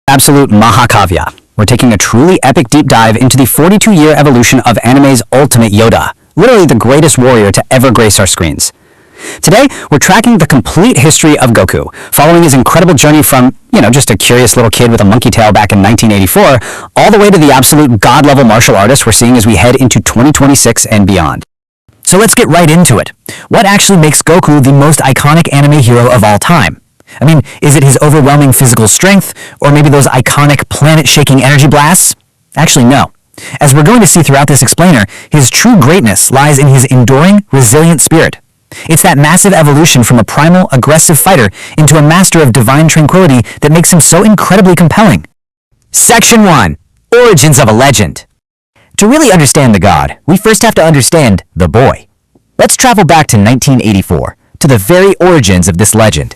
Absolute Mahakavya. We're taking a truly epic deep dive into the 42-year evolution of anime's ultimate Yoda, literally the greatest warrior to ever grace our screens. Today, we're tracking the complete history of Goku, following his incredible journey from, just a curious little kid with a monkey tail back in 1984, all the way to the absolute god-level martial artist we're seeing as we head into 2026 and beyond. So let's get right into it. What actually makes Goku the most iconic anime hero of all time? I mean, is it his overwhelming physical strength, or maybe those iconic planet-shaking energy blasts? Actually, no. As we're going to see throughout this explainer, his true greatness lies in his enduring, resilient spirit. It's that massive evolution from a primal, aggressive fighter into a master of divine tranquility that makes him so incredibly compelling. Section 1. Origins of a Legend. To really understand the god, we first have to understand the boy. Let's travel back to 1984, to the very origins of this legend.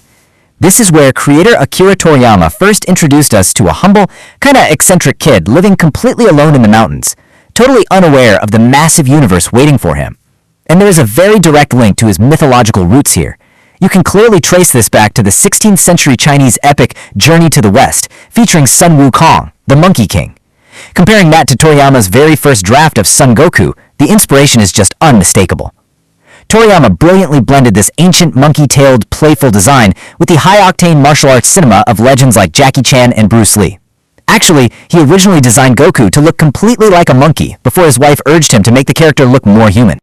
This is where creator Akira Toriyama first introduced us to a humble, kinda eccentric kid living completely alone in the mountains, totally unaware of the massive universe waiting for him. And there is a very direct link to his mythological roots here. You can clearly trace this back to the 16th century Chinese epic Journey to the West, featuring Sun Wukong, the Monkey King. Comparing that to Toriyama's very first draft of Son Goku, the inspiration is just unmistakable. Toriyama brilliantly blended this ancient monkey-tailed, playful design with the high-octane martial arts cinema of legends like Jackie Chan and Bruce Lee. Actually, he originally designed Goku to look completely like a monkey before his wife urged him to make the character look more human.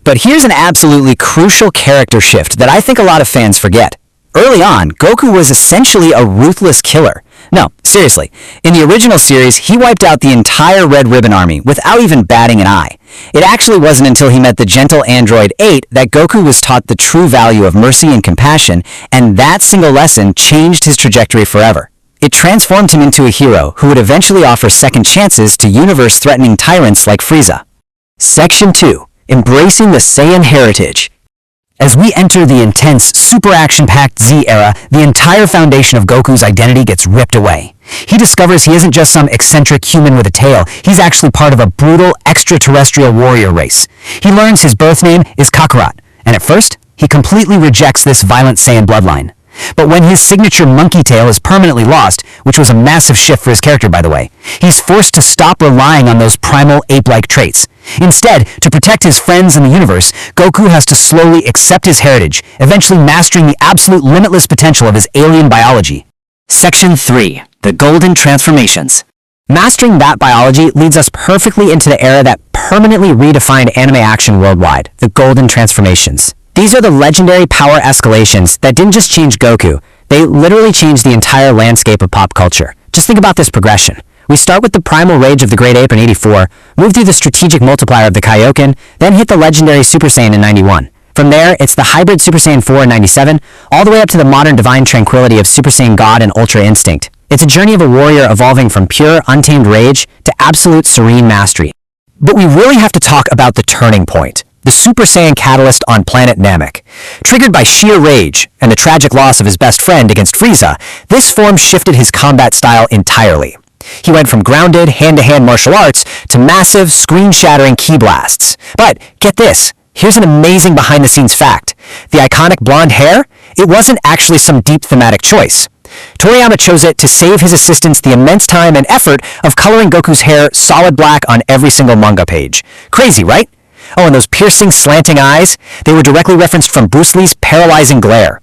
But here's an absolutely crucial character shift that I think a lot of fans forget. Early on, Goku was essentially a ruthless killer. No, seriously, in the original series, he wiped out the entire Red Ribbon Army without even batting an eye. It actually wasn't until he met the gentle android 8 that Goku was taught the true value of mercy and compassion, and that single lesson changed his trajectory forever. It transformed him into a hero who would eventually offer second chances to universe-threatening tyrants like Frieza. Section 2. Embracing the Saiyan Heritage. As we enter the intense, super action-packed Z era, the entire foundation of Goku's identity gets ripped away. He discovers he isn't just some eccentric human with a tail, he's actually part of a brutal, extraterrestrial warrior race. He learns his birth name is Kakarot, and at first, he completely rejects this violent Saiyan bloodline. But when his signature monkey tail is permanently lost, which was a massive shift for his character by the way, he's forced to stop relying on those primal ape-like traits. Instead, to protect his friends in the universe, Goku has to slowly accept his heritage, eventually mastering the absolute limitless potential of his alien biology. Section 3. The Golden Transformations. Mastering that biology leads us perfectly into the era that permanently redefined anime action worldwide, the Golden Transformations. These are the legendary power escalations that didn't just change Goku, they literally changed the entire landscape of pop culture. Just think about this progression. We start with the primal rage of the Great Ape in 84, move through the strategic multiplier of the Kaioken, then hit the legendary Super Saiyan in 91. From there, it's the hybrid Super Saiyan 4 in 97, all the way up to the modern divine tranquility of Super Saiyan God and Ultra Instinct. It's a journey of a warrior evolving from pure, untamed rage to absolute serene mastery. But we really have to talk about the turning point. The Super Saiyan catalyst on planet Namek. Triggered by sheer rage and the tragic loss of his best friend against Frieza, this form shifted his combat style entirely. He went from grounded, hand-to-hand martial arts to massive, screen-shattering ki blasts. But get this, here's an amazing behind-the-scenes fact. The iconic blonde hair? It wasn't actually some deep thematic choice. Toriyama chose it to save his assistants the immense time and effort of coloring Goku's hair solid black on every single manga page. Crazy, right? Oh, and those piercing, slanting eyes? They were directly referenced from Bruce Lee's paralyzing glare.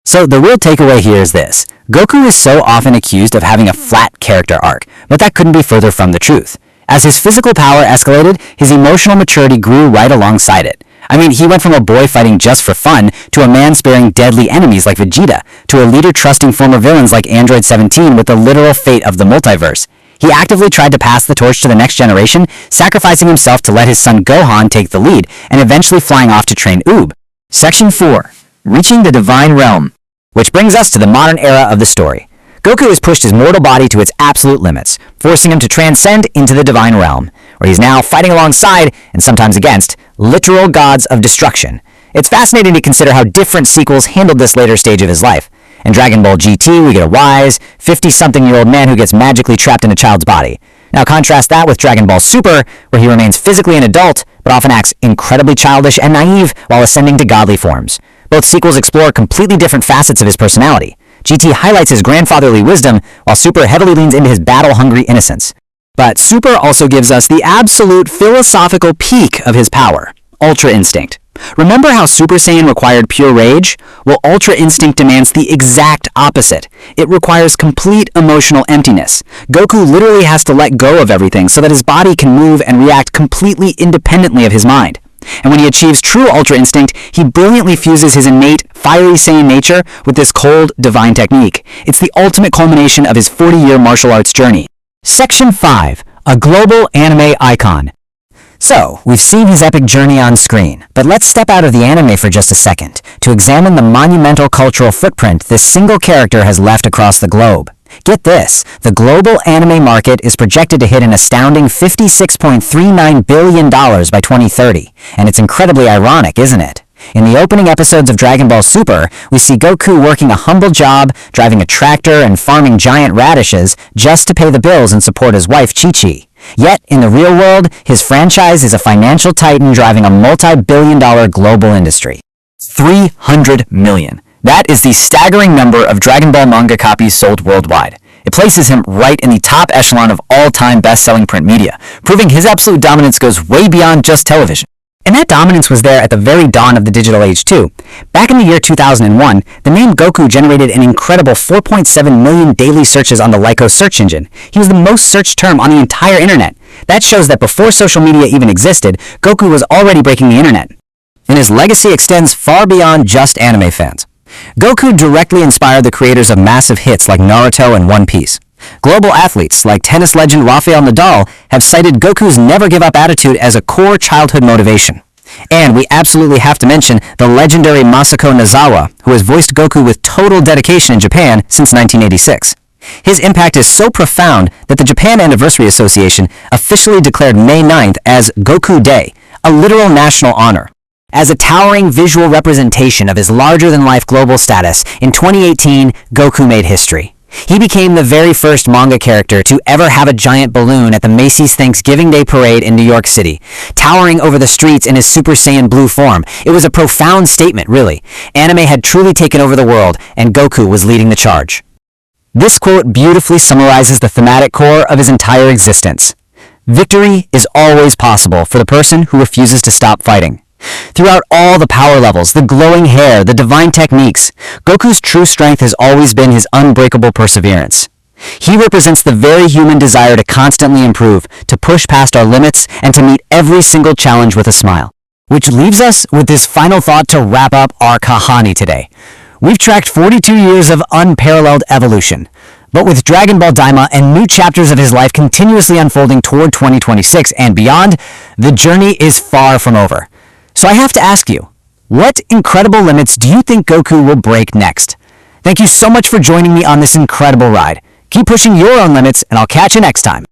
So the real takeaway here is this. Goku is so often accused of having a flat character arc, but that couldn't be further from the truth. As his physical power escalated, his emotional maturity grew right alongside it. I mean, he went from a boy fighting just for fun to a man sparing deadly enemies like Vegeta, to a leader trusting former villains like Android 17 with the literal fate of the multiverse. He actively tried to pass the torch to the next generation, sacrificing himself to let his son Gohan take the lead, and eventually flying off to train Oob. Section 4. Reaching the Divine Realm. Which brings us to the modern era of the story. Goku has pushed his mortal body to its absolute limits, forcing him to transcend into the Divine Realm, where he's now fighting alongside, and sometimes against, literal gods of destruction. It's fascinating to consider how different sequels handled this later stage of his life. In Dragon Ball GT, we get a wise, 50-something-year-old man who gets magically trapped in a child's body. Now contrast that with Dragon Ball Super, where he remains physically an adult, but often acts incredibly childish and naive while ascending to godly forms. Both sequels explore completely different facets of his personality. GT highlights his grandfatherly wisdom, while Super heavily leans into his battle-hungry innocence. But Super also gives us the absolute philosophical peak of his power, Ultra Instinct. Remember how Super Saiyan required pure rage? Well, Ultra Instinct demands the exact opposite. It requires complete emotional emptiness. Goku literally has to let go of everything so that his body can move and react completely independently of his mind. And when he achieves true Ultra Instinct, he brilliantly fuses his innate, fiery Saiyan nature with this cold, divine technique. It's the ultimate culmination of his 40-year martial arts journey. Section 5. A global anime icon. So, we've seen his epic journey on screen, but let's step out of the anime for just a second to examine the monumental cultural footprint this single character has left across the globe. Get this, the global anime market is projected to hit an astounding $56.39 billion by 2030, and it's incredibly ironic, isn't it? In the opening episodes of Dragon Ball Super, we see Goku working a humble job, driving a tractor, and farming giant radishes just to pay the bills and support his wife Chi-Chi. Yet, in the real world, his franchise is a financial titan driving a multi-billion-dollar global industry. 300 million. That is the staggering number of Dragon Ball manga copies sold worldwide. It places him right in the top echelon of all-time best-selling print media, proving his absolute dominance goes way beyond just television. And that dominance was there at the very dawn of the digital age too. Back in the year 2001, the name Goku generated an incredible 4.7 million daily searches on the Lycos search engine. He was the most searched term on the entire internet. That shows that before social media even existed, Goku was already breaking the internet. And his legacy extends far beyond just anime fans. Goku directly inspired the creators of massive hits like Naruto and One Piece. Global athletes like tennis legend Rafael Nadal have cited Goku's never-give-up attitude as a core childhood motivation. And we absolutely have to mention the legendary Masako Nozawa, who has voiced Goku with total dedication in Japan since 1986. His impact is so profound that the Japan Anniversary Association officially declared May 9th as Goku Day, a literal national honor. As a towering visual representation of his larger-than-life global status, in 2018, Goku made history. He became the very first manga character to ever have a giant balloon at the Macy's Thanksgiving Day Parade in New York City, towering over the streets in his Super Saiyan blue form. It was a profound statement, really. Anime had truly taken over the world, and Goku was leading the charge. This quote beautifully summarizes the thematic core of his entire existence. Victory is always possible for the person who refuses to stop fighting. Throughout all the power levels, the glowing hair, the divine techniques, Goku's true strength has always been his unbreakable perseverance. He represents the very human desire to constantly improve, to push past our limits, and to meet every single challenge with a smile. Which leaves us with this final thought to wrap up our Kahani today. We've tracked 42 years of unparalleled evolution. But with Dragon Ball Daima and new chapters of his life continuously unfolding toward 2026 and beyond, the journey is far from over. So I have to ask you, what incredible limits do you think Goku will break next? Thank you so much for joining me on this incredible ride. Keep pushing your own limits, and I'll catch you next time.